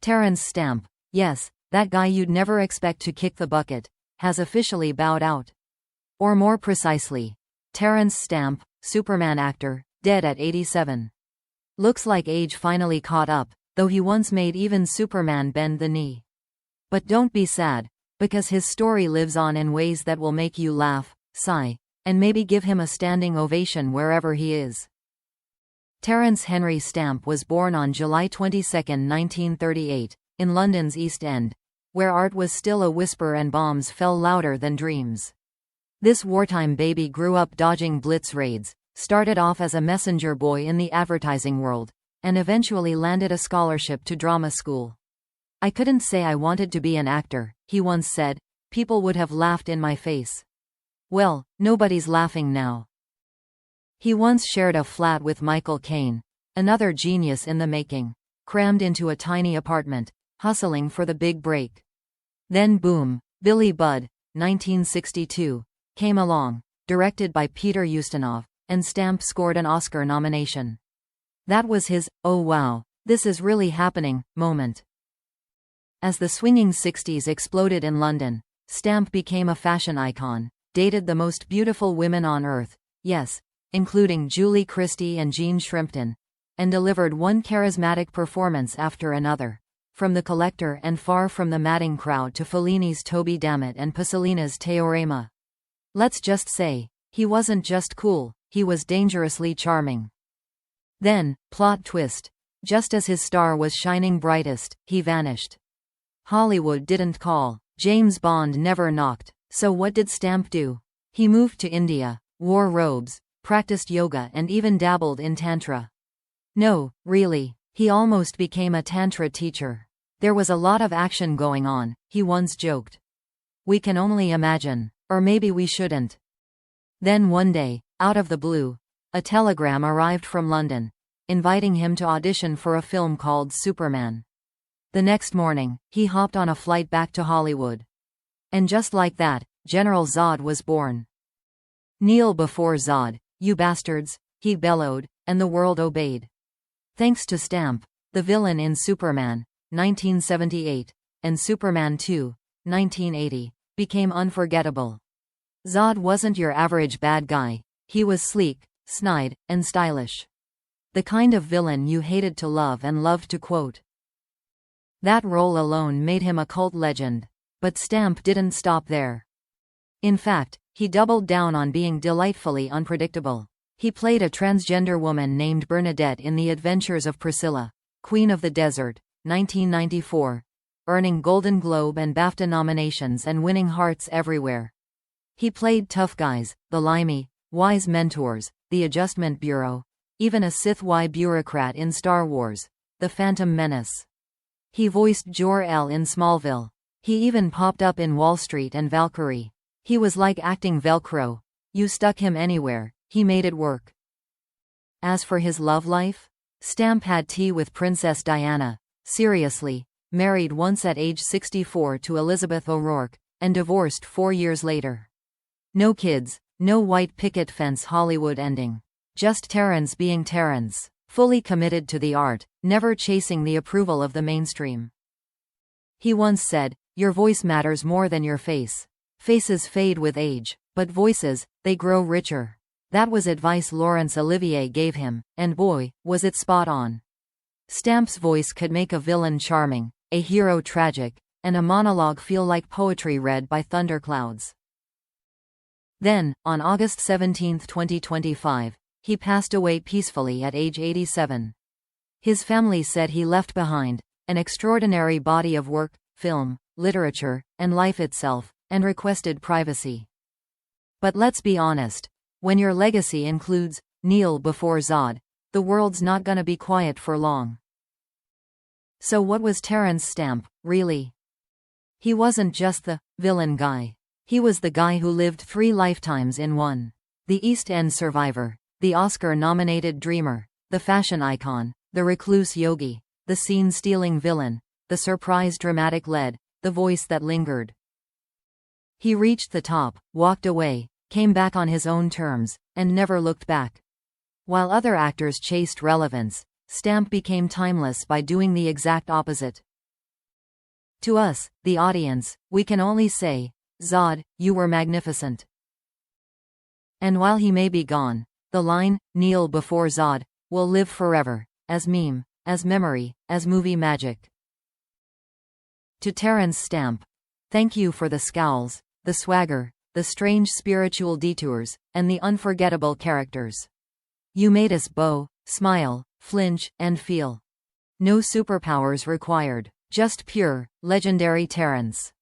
Terence Stamp, yes, that guy you'd never expect to kick the bucket, has officially bowed out. Or more precisely, Terence Stamp, Superman actor, dead at 87. Looks like age finally caught up, though he once made even Superman bend the knee. But don't be sad, because his story lives on in ways that will make you laugh, sigh, and maybe give him a standing ovation wherever he is. Terence Henry Stamp was born on July 22, 1938, in London's East End, where art was still a whisper and bombs fell louder than dreams. This wartime baby grew up dodging blitz raids, started off as a messenger boy in the advertising world, and eventually landed a scholarship to drama school. "I couldn't say I wanted to be an actor," he once said. "People would have laughed in my face." Well, nobody's laughing now. He once shared a flat with Michael Caine, another genius in the making, crammed into a tiny apartment, hustling for the big break. Then boom, Billy Budd, 1962, came along, directed by Peter Ustinov, and Stamp scored an Oscar nomination. That was his, "Oh wow, this is really happening," moment. As the swinging 60s exploded in London, Stamp became a fashion icon, dated the most beautiful women on earth, yes, including Julie Christie and Jean Shrimpton, and delivered one charismatic performance after another, from The Collector and Far from the Madding Crowd to Fellini's Toby Dammit and Pasolini's Teorema. Let's just say, he wasn't just cool, he was dangerously charming. Then, plot twist, just as his star was shining brightest, he vanished. Hollywood didn't call, James Bond never knocked, so what did Stamp do? He moved to India, wore robes, practiced yoga and even dabbled in tantra. No, really, he almost became a tantra teacher. There was a lot of action going on, he once joked. We can only imagine, or maybe we shouldn't. Then one day, out of the blue, a telegram arrived from London, inviting him to audition for a film called Superman. The next morning, he hopped on a flight back to Hollywood. And just like that, General Zod was born. "Kneel before Zod, you bastards," he bellowed, and the world obeyed. Thanks to Stamp, the villain in Superman, 1978, and Superman 2, 1980, became unforgettable. Zod wasn't your average bad guy, he was sleek, snide, and stylish. The kind of villain you hated to love and loved to quote. That role alone made him a cult legend. But Stamp didn't stop there. In fact, he doubled down on being delightfully unpredictable. He played a transgender woman named Bernadette in The Adventures of Priscilla, Queen of the Desert, 1994, earning Golden Globe and BAFTA nominations and winning hearts everywhere. He played tough guys, the limey, wise mentors, the Adjustment Bureau, even a Sith-Y bureaucrat in Star Wars, The Phantom Menace. He voiced Jor-El in Smallville. He even popped up in Wall Street and Valkyrie. He was like acting Velcro. You stuck him anywhere, he made it work. As for his love life, Stamp had tea with Princess Diana, seriously, married once at age 64 to Elizabeth O'Rourke, and divorced 4 years later. No kids, no white picket fence Hollywood ending. Just Terence being Terence, fully committed to the art, never chasing the approval of the mainstream. He once said, "Your voice matters more than your face. Faces fade with age, but voices, they grow richer." That was advice Laurence Olivier gave him, and boy, was it spot on. Stamp's voice could make a villain charming, a hero tragic, and a monologue feel like poetry read by thunderclouds. Then, on August 17, 2025, he passed away peacefully at age 87. His family said he left behind an extraordinary body of work, film, literature, and life itself, and requested privacy. But let's be honest, when your legacy includes "kneel before Zod," the world's not gonna be quiet for long. So what was Terence Stamp, really? He wasn't just the villain guy. He was the guy who lived 3 lifetimes in one. The East End survivor, the Oscar-nominated dreamer, the fashion icon, the recluse yogi, the scene-stealing villain, the surprise dramatic lead, the voice that lingered. He reached the top, walked away, came back on his own terms, and never looked back. While other actors chased relevance, Stamp became timeless by doing the exact opposite. To us, the audience, we can only say, Zod, you were magnificent. And while he may be gone, the line, kneel before Zod, will live forever, as meme, as memory, as movie magic. To Terence Stamp. Thank you for the scowls, the swagger, the strange spiritual detours, and the unforgettable characters. You made us bow, smile, flinch, and feel. No superpowers required. Just pure, legendary Terence.